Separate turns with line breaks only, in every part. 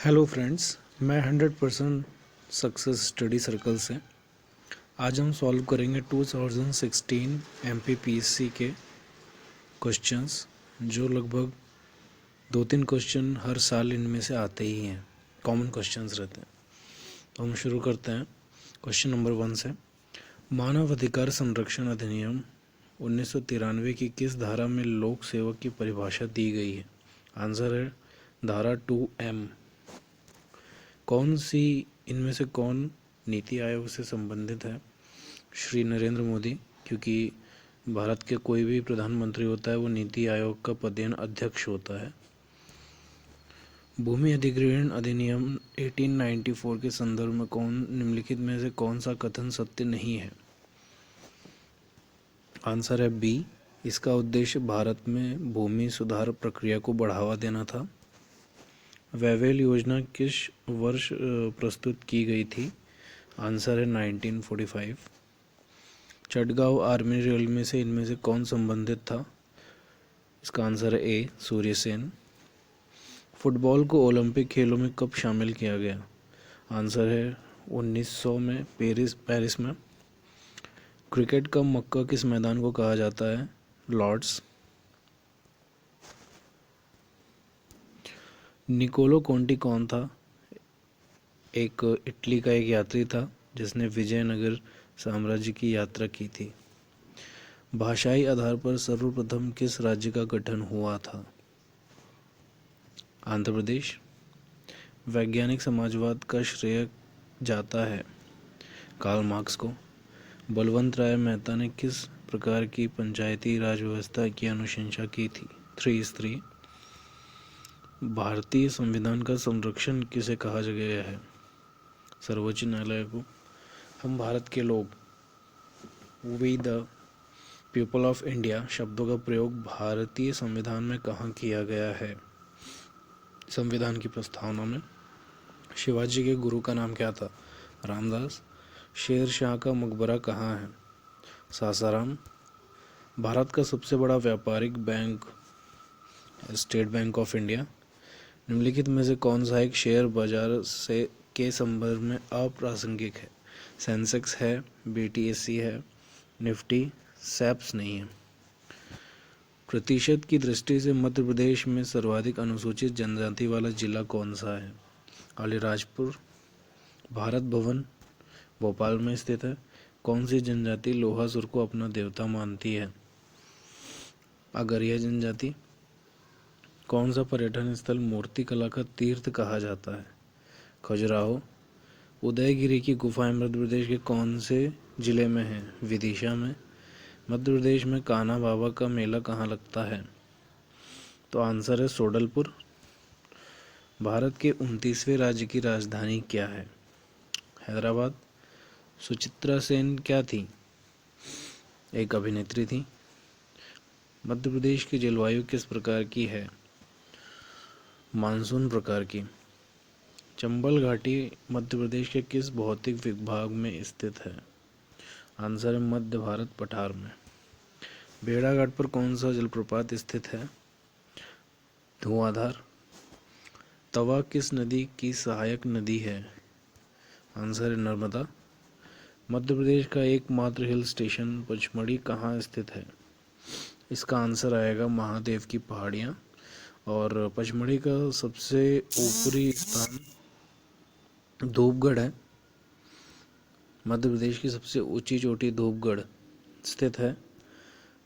Hello friends, मैं 100% success study circle से आज हम सॉल्व करेंगे 2016 एमपीपीएससी के क्वेश्चंस, जो लगभग 2-3 क्वेश्चन हर साल इनमें से आते ही हैं, कॉमन क्वेश्चंस रहते हैं। तो हम शुरू करते हैं क्वेश्चन नंबर 1 से। मानव अधिकार संरक्षण अधिनियम 1993 की किस धारा में लोक सेवक की परिभाषा दी गई है? आंसर है धारा 2M। कौन सी इनमें से कौन नीति आयोग से संबंधित है? श्री नरेंद्र मोदी, क्योंकि भारत के कोई भी प्रधानमंत्री होता है वो नीति आयोग का पदेन अध्यक्ष होता है। भूमि अधिग्रहण अधिनियम 1894 के संदर्भ में निम्नलिखित में से कौन सा कथन सत्य नहीं है? आंसर है बी। इसका उद्देश्य भारत में भूमि सुधार प्रक्रिया को बढ़ावा देना था। वेवेल योजना किस वर्ष प्रस्तुत की गई थी? आंसर है 1945। चटगांव आर्मी रेल में से इनमें से कौन संबंधित था? इसका आंसर है ए, सूर्य सेन। फुटबॉल को ओलंपिक खेलों में कब शामिल किया गया? आंसर है 1900 में पेरिस में। क्रिकेट का मक्का किस मैदान को कहा जाता है? लॉर्ड्स। निकोलो कोंटी कौन था? एक इटली का एक यात्री था जिसने विजयनगर साम्राज्य की यात्रा की थी। भाषाई आधार पर सर्वप्रथम किस राज्य का गठन हुआ था? आंध्र प्रदेश। वैज्ञानिक समाजवाद का श्रेय जाता है कार्ल मार्क्स को। बलवंत राय मेहता ने किस प्रकार की पंचायती राज व्यवस्था की अनुशंसा की थी? 3:3। भारतीय संविधान का संरक्षण किसे कहा गया है? सर्वोच्च न्यायालय को। हम भारत के लोग, we the people of India शब्दों का प्रयोग भारतीय संविधान में कहाँ किया गया है? संविधान की प्रस्तावना में। शिवाजी के गुरु का नाम क्या था? रामदास। शेर शाह का मकबरा कहाँ है? सासाराम। भारत का सबसे बड़ा व्यापारिक bank state bank of India. निम्नलिखित में से कौन सा एक शेयर बाजार से के संदर्भ में अप्रासंगिक है? सेंसेक्स है, बीटीएससी है, निफ्टी, सैप्स नहीं है। प्रतिशत की दृष्टि से मध्य प्रदेश में सर्वाधिक अनुसूचित जनजाति वाला जिला कौन सा है? अलीराजपुर। भारत भवन भोपाल में स्थित है। कौन सी जनजाति लोहासुर को अपना देवता मानती है? आगरिया जनजाति। कौन सा पर्यटन स्थल मूर्ति कला का तीर्थ कहा जाता है? खजुराहो। उदयगिरी की गुफाएं मध्य प्रदेश के कौन से जिले में हैं? विदिशा में। मध्य प्रदेश में कान्हा बाबा का मेला कहाँ लगता है? तो आंसर है सोडलपुर। भारत के 29वें राज्य की राजधानी क्या है? हैदराबाद। सुचित्रा सेन क्या थी? एक अभिनेत्री थी। मध्य प्रदेश की जलवायु किस प्रकार की है? मानसून प्रकार की। चंबल घाटी मध्य प्रदेश के किस भौतिक विभाग में स्थित है? आंसर है मध्य भारत पठार में। भेड़ाघाट पर कौन सा जलप्रपात स्थित है? धुआंधार। तवा किस नदी की सहायक नदी है? आंसर है नर्मदा। मध्य प्रदेश का एकमात्र हिल स्टेशन पचमढ़ी कहाँ स्थित है? इसका आंसर आएगा महादेव की पहाड़ियाँ। और पचमढ़ी का सबसे ऊपरी स्थान धूपगढ़ है। मध्य प्रदेश की सबसे ऊंची चोटी धूपगढ़ स्थित है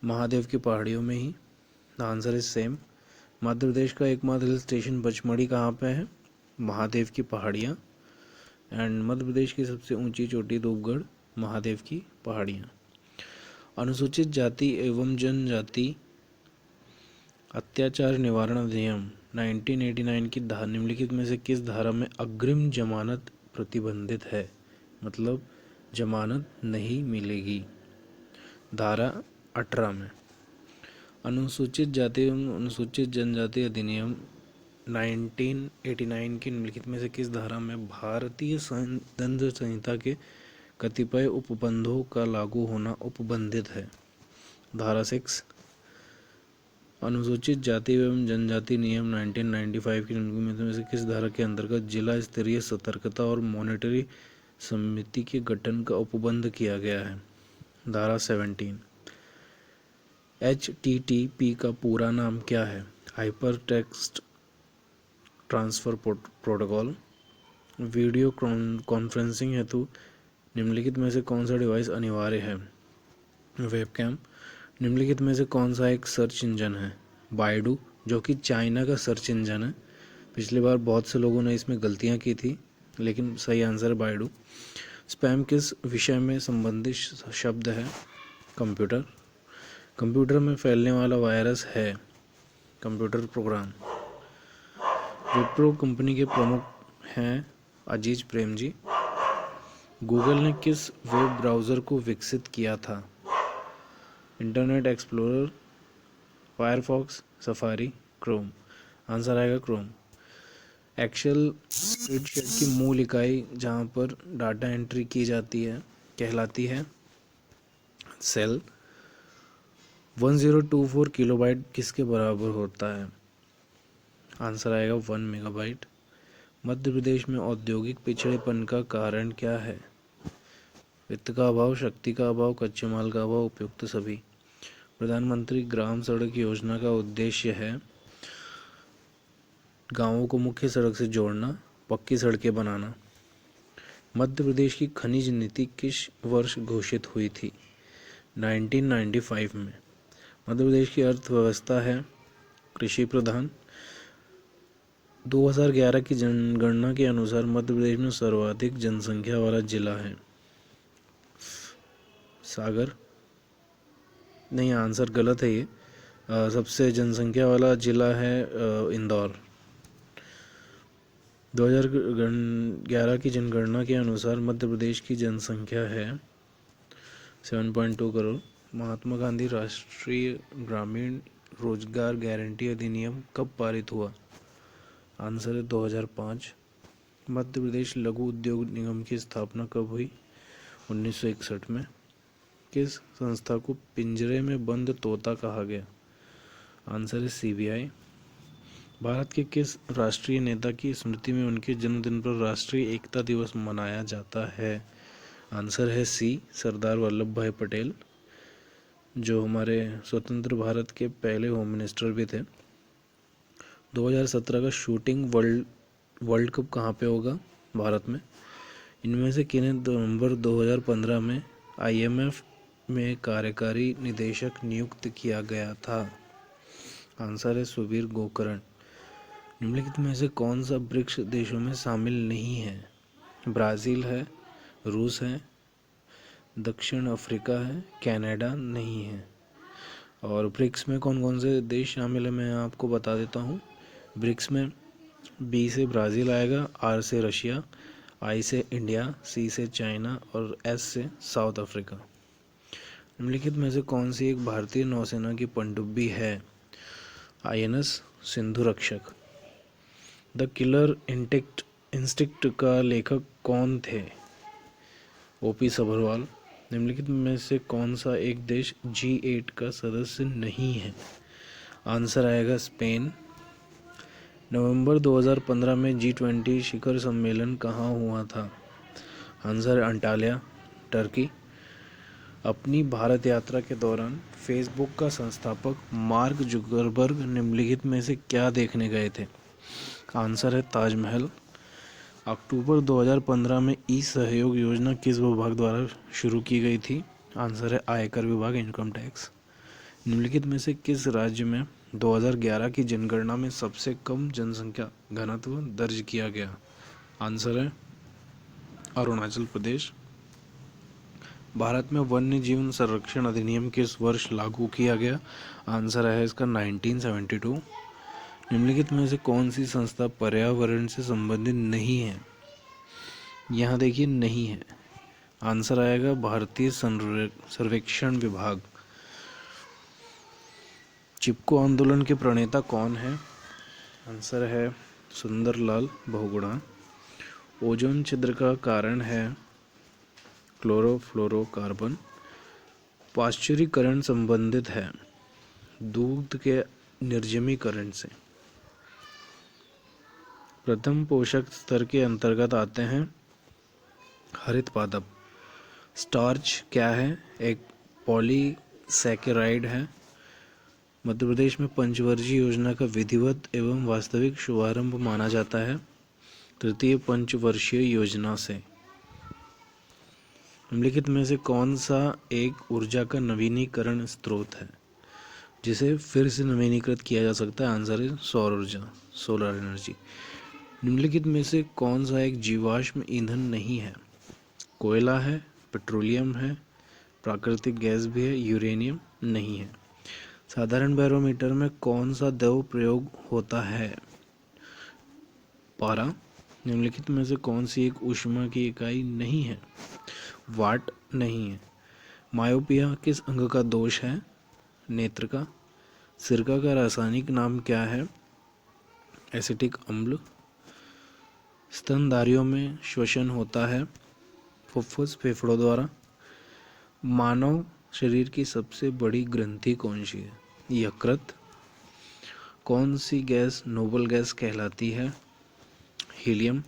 महादेव की पहाड़ियों में ही। Answer is same. Madhya Pradesh का एकमात्र हिल स्टेशन पचमढ़ी कहाँ पे है? महादेव की पहाड़ियाँ। एंड मध्य प्रदेश की सबसे ऊंची चोटी धूपगढ़, महादेव की पहाड़ियाँ। अनुसूचित जाति एवं जनजाति अत्याचार निवारण अधिनियम 1989 की निम्नलिखित में से किस धारा में अग्रिम जमानत प्रतिबंधित है? मतलब जमानत नहीं मिलेगी। धारा 18 में। अनुसूचित जाति एवं अनुसूचित जनजाति अधिनियम 1989 की निम्नलिखित में से किस धारा में भारतीय दंड संहिता के कतिपय उपबंधों का लागू होना उपबंधित है? धारा 6। अनुसूचित जाति एवं जनजाति नियम 1995 की निम्नलिखित में से किस धारा के अंतर्गत जिला स्तरीय सतर्कता और मॉनिटरी समिति के गठन का उपबंध किया गया है? धारा 17। HTTP का पूरा नाम क्या है? Hyper text transfer protocol. Video conferencing हेतु निम्नलिखित में से कौन सा डिवाइस अनिवार्य है? वेबकैम। निम्नलिखित में से कौन सा एक सर्च इंजन है? बाइडू, जो कि चाइना का सर्च इंजन है। पिछली बार बहुत से लोगों ने इसमें गलतियां की थी, लेकिन सही आंसर है बाइडू। स्पैम किस विषय में संबंधित शब्द है? कंप्यूटर। कंप्यूटर में फैलने वाला वायरस है कंप्यूटर प्रोग्राम। विप्रो कंपनी के प्रमुख हैं अजीज प्रेम जी। गूगल ने किस वेब ब्राउज़र को विकसित किया था? Internet explorer, Firefox, safari, Chrome. Answer आएगा क्रोम। एक्सेल स्प्रेडशीट की मूल इकाई जहाँ पर डाटा एंट्री की जाती है कहलाती है सेल। 1024 किलोबाइट किसके बराबर होता है? आंसर आएगा 1 मेगाबाइट। मध्य प्रदेश में औद्योगिक पिछड़ेपन का कारण क्या है? वित्त का अभाव, शक्ति का अभाव, कच्चे माल का अभाव, उपयुक्त सभी। प्रधानमंत्री ग्राम सड़क योजना का उद्देश्य है गांवों को मुख्य सड़क से जोड़ना, पक्की सड़कें बनाना। मध्य प्रदेश की खनिज नीति किस वर्ष घोषित हुई थी? 1995 में। मध्य प्रदेश की अर्थव्यवस्था है कृषि प्रधान। 2011 की जनगणना के अनुसार मध्य प्रदेश में सर्वाधिक जनसंख्या वाला जिला है सागर। नहीं, आंसर गलत है ये। सबसे जनसंख्या वाला जिला है इंदौर। 2011 की जनगणना के अनुसार मध्य प्रदेश की जनसंख्या है 7.2 करोड़। महात्मा गांधी राष्ट्रीय ग्रामीण रोजगार गारंटी अधिनियम कब पारित हुआ? आंसर है 2005। मध्य प्रदेश लघु उद्योग निगम की स्थापना कब हुई? 1961 में। किस संस्था को पिंजरे में बंद तोता कहा गया? आंसर है CBI। भारत के किस राष्ट्रीय नेता की स्मृति में उनके जन्मदिन पर राष्ट्रीय एकता दिवस मनाया जाता है? आंसर है C, सरदार वल्लभ भाई पटेल, जो हमारे स्वतंत्र भारत के पहले होम मिनिस्टर भी थे। 2017 का शूटिंग वर्ल्ड कप कहाँ पे होगा? भारत में। इनमें से किन्हें नवंबर 2015 में IMF में कार्यकारी निदेशक नियुक्त किया गया था? आंसर है सुबीर गोकर्ण। निम्नलिखित में से कौन सा ब्रिक्स देशों में शामिल नहीं है? ब्राज़ील है, रूस है, दक्षिण अफ्रीका है, कनाडा नहीं है। और ब्रिक्स में कौन कौन से देश शामिल है मैं आपको बता देता हूँ। ब्रिक्स में B से ब्राज़ील आएगा, R से रशिया, I से इंडिया, C से चाइना और S से साउथ अफ्रीका। निम्नलिखित में से कौन सी एक भारतीय नौसेना की पनडुब्बी है? INS सिंधु रक्षक। द किलर इंस्टिंक्ट का लेखक कौन थे? OP सभरवाल। निम्नलिखित में से कौन सा एक देश G8 का सदस्य नहीं है? आंसर आएगा स्पेन। नवंबर 2015 में G20 शिखर सम्मेलन कहाँ हुआ था? Answer Antalya, Turkey. अपनी भारत यात्रा के दौरान फेसबुक का संस्थापक मार्क जुकरबर्ग निम्नलिखित में से क्या देखने गए थे? आंसर है ताजमहल। अक्टूबर 2015 में सहयोग योजना किस विभाग द्वारा शुरू की गई थी? आंसर है आयकर विभाग, इनकम टैक्स। निम्नलिखित में से किस राज्य में 2011 की जनगणना में सबसे कम जनसंख्या घनत्व दर्ज किया गया? आंसर है अरुणाचल प्रदेश। भारत में वन्य जीवन संरक्षण अधिनियम किस वर्ष लागू किया गया? आंसर है इसका 1972। निम्नलिखित में से कौन सी संस्था पर्यावरण से संबंधित नहीं है? यहाँ देखिए नहीं है। आंसर आएगा भारतीय सर्वेक्षण विभाग। चिपको आंदोलन के प्रणेता कौन है? आंसर है सुंदरलाल बहुगुणा। ओजोन छिद्र का कारण है क्लोरोफ्लोरोकार्बन। पाश्चुरीकरण संबंधित है दूध के निर्जमीकरण से। प्रथम पोषक स्तर के अंतर्गत आते हैं हरित पादप। स्टार्च क्या है? एक पॉलीसैकेराइड है। मध्य प्रदेश में पंचवर्षीय योजना का विधिवत एवं वास्तविक शुभारंभ माना जाता है तृतीय पंचवर्षीय योजना से। निम्नलिखित में से कौन सा एक ऊर्जा का नवीनीकरण स्रोत है जिसे फिर से नवीनीकृत किया जा सकता है? आंसर है सौर ऊर्जा, सोलर एनर्जी। निम्नलिखित में से कौन सा एक जीवाश्म ईंधन नहीं है? कोयला है, पेट्रोलियम है, प्राकृतिक गैस भी है, यूरेनियम नहीं है। साधारण बैरोमीटर में कौन सा द्रव प्रयोग होता है? पारा। निम्नलिखित में से कौन सी एक ऊष्मा की इकाई नहीं है? वाट नहीं है। मायोपिया किस अंग का दोष है? नेत्र का। सिरका का रासायनिक नाम क्या है? एसिटिक अम्ल। स्तनधारियों में श्वसन होता है फुफ्फुस फेफड़ों द्वारा। मानव शरीर की सबसे बड़ी ग्रंथि कौन सी है? यकृत। कौन सी गैस नोबल गैस कहलाती है? हीलियम।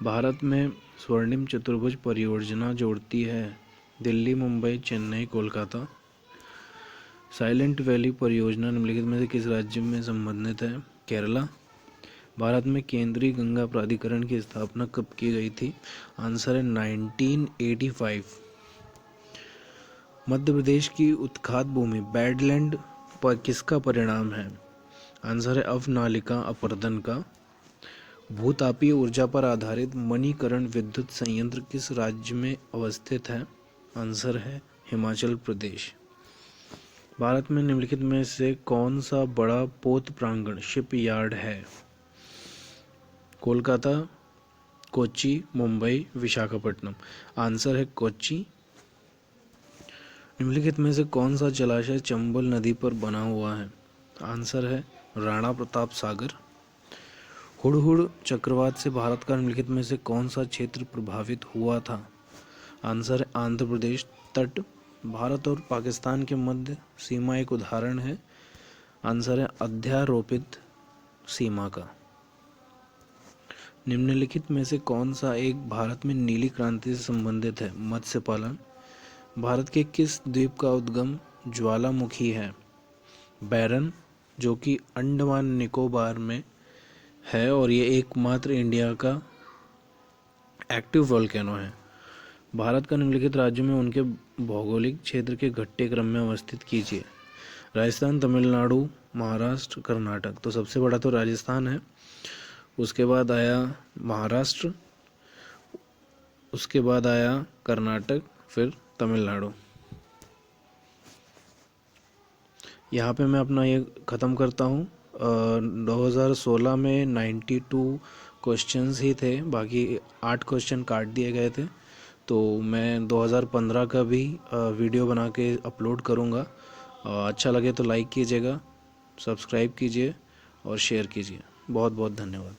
भारत में स्वर्णिम चतुर्भुज परियोजना जोड़ती है दिल्ली, मुंबई, चेन्नई, कोलकाता। साइलेंट वैली परियोजना निम्नलिखित में से किस राज्य में संबंधित है? केरला। भारत में केंद्रीय गंगा प्राधिकरण की स्थापना कब की गई थी? आंसर है 1985। मध्य प्रदेश की उत्खात भूमि बैडलैंड पर किसका परिणाम है? आंसर है अवनालिका अपर्दन का। भूतापीय ऊर्जा पर आधारित मणिकरण विद्युत संयंत्र किस राज्य में अवस्थित है? आंसर है हिमाचल प्रदेश। भारत में निम्नलिखित में से कौन सा बड़ा पोत प्रांगण शिप यार्ड है? कोलकाता, कोच्चि, मुंबई, विशाखापट्टनम। आंसर है कोच्चि। निम्नलिखित में से कौन सा जलाशय चंबल नदी पर बना हुआ है? आंसर है राणा प्रताप सागर। हुडहुड चक्रवात से भारत का निम्नलिखित में से कौन सा क्षेत्र प्रभावित हुआ था? आंसर है आंध्र प्रदेश तट। भारत और पाकिस्तान के मध्य सीमा एक उदाहरण है। आंसर है अध्यारोपित सीमा का। निम्नलिखित में से कौन सा एक भारत में नीली क्रांति से संबंधित है? मत्स्य पालन। भारत के किस द्वीप का उद्गम ज्वालामुखी है? बैरन, जो कि अंडमान निकोबार में है और ये एकमात्र इंडिया का एक्टिव वोल्केनो है। भारत का निम्नलिखित राज्यों में उनके भौगोलिक क्षेत्र के घटते क्रम में अवस्थित कीजिए। राजस्थान, तमिलनाडु, महाराष्ट्र, कर्नाटक। तो सबसे बड़ा तो राजस्थान है, उसके बाद आया महाराष्ट्र, उसके बाद आया कर्नाटक, फिर तमिलनाडु। यहाँ पे मैं अपना ये ख़त्म करता हूँ। 2016 में 92 क्वेश्चंस ही थे, बाकी 8 क्वेश्चन काट दिए गए थे। तो मैं 2015 का भी वीडियो बना के अपलोड करूँगा। अच्छा लगे तो लाइक कीजिएगा, सब्सक्राइब कीजिए और शेयर कीजिए। बहुत बहुत धन्यवाद।